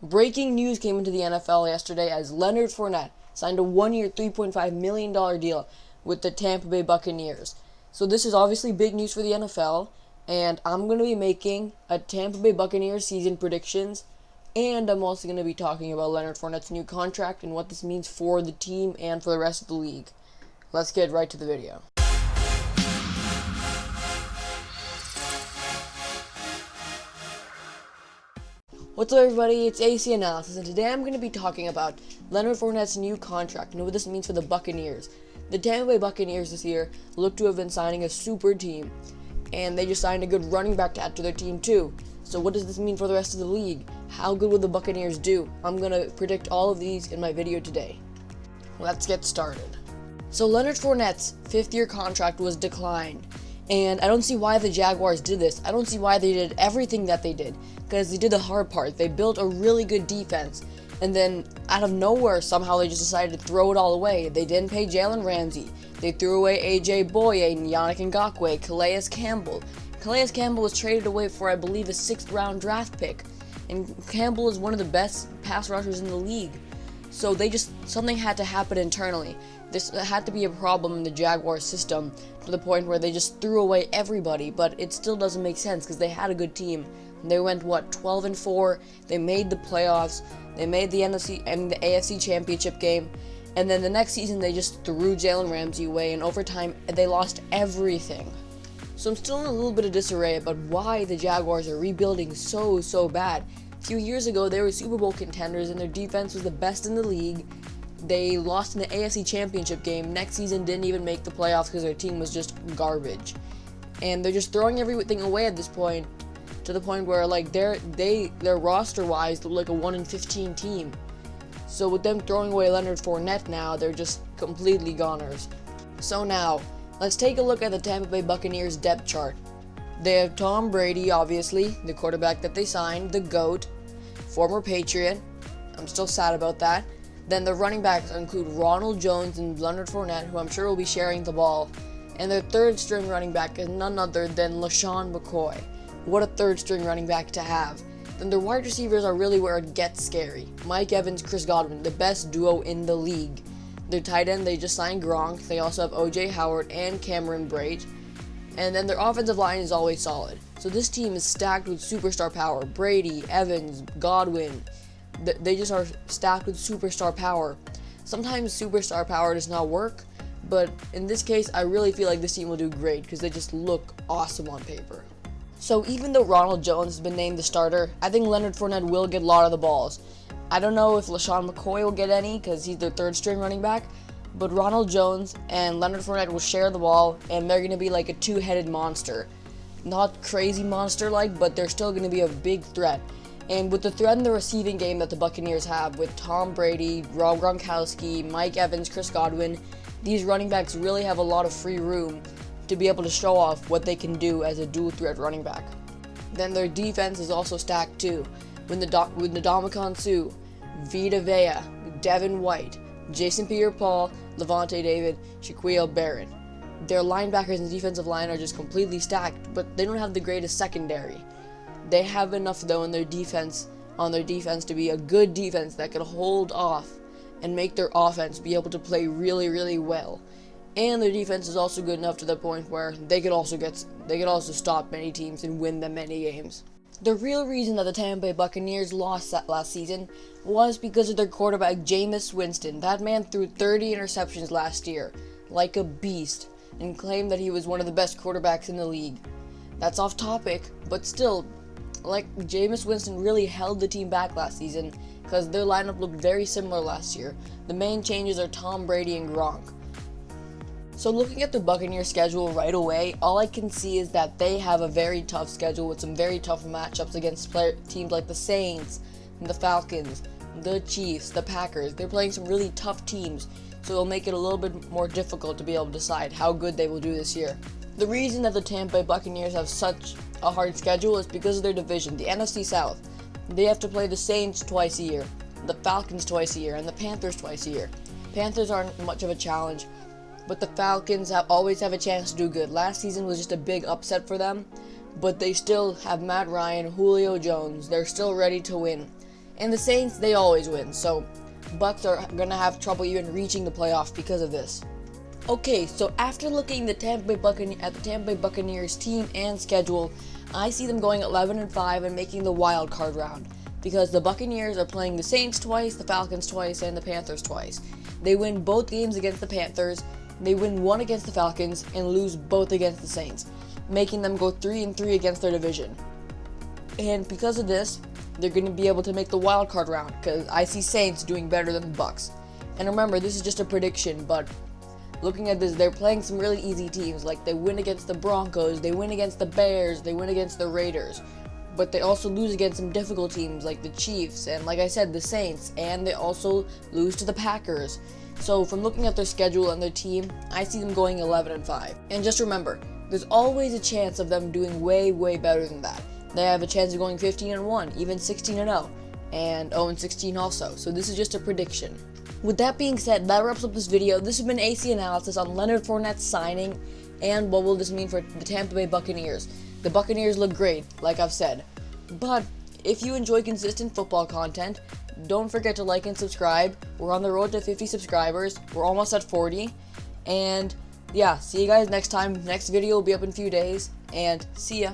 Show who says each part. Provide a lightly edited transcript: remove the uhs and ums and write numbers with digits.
Speaker 1: Breaking news came into the NFL yesterday as Leonard Fournette signed a one-year, $3.5 million deal with the Tampa Bay Buccaneers. So this is obviously big news for the NFL, and I'm going to be making a Tampa Bay Buccaneers season predictions, and I'm also going to be talking about Leonard Fournette's new contract and what this means for the team and for the rest of the league. Let's get right to the video. What's up, everybody? It's AC Analysis, and today I'm going to be talking about Leonard Fournette's new contract and what this means for the Buccaneers. The Tampa Bay Buccaneers this year look to have been signing a super team, and they just signed a good running back to add to their team too. So what does this mean for the rest of the league? How good will the Buccaneers do? I'm going to predict all of these in my video today. Let's get started. So Leonard Fournette's fifth-year contract was declined, and I don't see why the Jaguars did this. I don't see why they did everything that they did, because they did the hard part. They built a really good defense, and then out of nowhere, somehow they just decided to throw it all away. They didn't pay Jalen Ramsey. They threw away A.J. Boye and Yannick Ngakoue, Calais Campbell. Calais Campbell was traded away for, I believe, a 6th-round draft pick, and Campbell is one of the best pass rushers in the league. So something had to happen internally. This had to be a problem in the Jaguars system to the point where they just threw away everybody, but it still doesn't make sense because they had a good team. They went 12-4. They made the playoffs. They made the NFC and the AFC Championship game, and then the next season they just threw Jalen Ramsey away. In overtime, they lost everything. So I'm still in a little bit of disarray about why the Jaguars are rebuilding so bad. A few years ago, they were Super Bowl contenders, and their defense was the best in the league. They lost in the AFC Championship game. Next season, didn't even make the playoffs because their team was just garbage. And they're just throwing everything away at this point, to the point where their roster-wise look like a 1-15 team. So with them throwing away Leonard Fournette now, they're just completely goners. So now, let's take a look at the Tampa Bay Buccaneers depth chart. They have Tom Brady, obviously, the quarterback that they signed, the GOAT, former Patriot. I'm still sad about that. Then the running backs include Ronald Jones and Leonard Fournette, who I'm sure will be sharing the ball. And their third-string running back is none other than LeSean McCoy. What a third-string running back to have. Then their wide receivers are really where it gets scary. Mike Evans, Chris Godwin, the best duo in the league. Their tight end, they just signed Gronk. They also have O.J. Howard and Cameron Brate. And then their offensive line is always solid. So this team is stacked with superstar power. Brady, Evans, Godwin. They just are stacked with superstar power. Sometimes superstar power does not work, but in this case, I really feel like this team will do great because they just look awesome on paper. So even though Ronald Jones has been named the starter, I think Leonard Fournette will get a lot of the balls. I don't know if LeSean McCoy will get any because he's their third-string running back, but Ronald Jones and Leonard Fournette will share the ball, and they're going to be like a two-headed monster. Not crazy monster-like, but they're still going to be a big threat. And with the threat in the receiving game that the Buccaneers have with Tom Brady, Rob Gronkowski, Mike Evans, Chris Godwin, these running backs really have a lot of free room to be able to show off what they can do as a dual-threat running back. Then their defense is also stacked too, with Ndamukong Suh, Vita Vea, Devin White, Jason Pierre-Paul, Levante David, Shaquille Barrett. Their linebackers and defensive line are just completely stacked, but they don't have the greatest secondary. They have enough though on their defense to be a good defense that can hold off and make their offense be able to play really well. And their defense is also good enough to the point where they could also stop many teams and win them many games. The real reason that the Tampa Bay Buccaneers lost that last season was because of their quarterback Jameis Winston. That man threw 30 interceptions last year, like a beast, and claimed that he was one of the best quarterbacks in the league. That's off topic, but still, Jameis Winston really held the team back last season because their lineup looked very similar last year. The main changes are Tom Brady and Gronk. So looking at the Buccaneers schedule right away, all I can see is that they have a very tough schedule with some very tough matchups against teams like the Saints, the Falcons, the Chiefs, the Packers. They're playing some really tough teams, so it'll make it a little bit more difficult to be able to decide how good they will do this year. The reason that the Tampa Bay Buccaneers have such a hard schedule is because of their division, the NFC South. They have to play the Saints twice a year, the Falcons twice a year, and the Panthers twice a year. Panthers aren't much of a challenge, but the Falcons always have a chance to do good. Last season was just a big upset for them, but they still have Matt Ryan, Julio Jones. They're still ready to win. And the Saints, they always win, so Bucs are gonna have trouble even reaching the playoffs because of this. Okay, so after looking at the Tampa Bay Buccaneers team and schedule, I see them going 11-5 and making the wild card round, because the Buccaneers are playing the Saints twice, the Falcons twice, and the Panthers twice. They win both games against the Panthers, they win one against the Falcons, and lose both against the Saints, making them go 3-3 against their division. And because of this, they're going to be able to make the wild card round, because I see Saints doing better than the Bucs. And remember, this is just a prediction, but looking at this, they're playing some really easy teams. Like, they win against the Broncos, they win against the Bears, they win against the Raiders. But they also lose against some difficult teams like the Chiefs, and like I said, the Saints, and they also lose to the Packers. So from looking at their schedule and their team, I see them going 11-5. And just remember, there's always a chance of them doing way, way better than that. They have a chance of going 15-1, even 16-0, and 0-16 also. So this is just a prediction. With that being said, that wraps up this video. This has been AC Analysis on Leonard Fournette's signing and what will this mean for the Tampa Bay Buccaneers. The Buccaneers look great, like I've said. But if you enjoy consistent football content, don't forget to like and subscribe. We're on the road to 50 subscribers. We're almost at 40. And yeah, see you guys next time. Next video will be up in a few days. And see ya.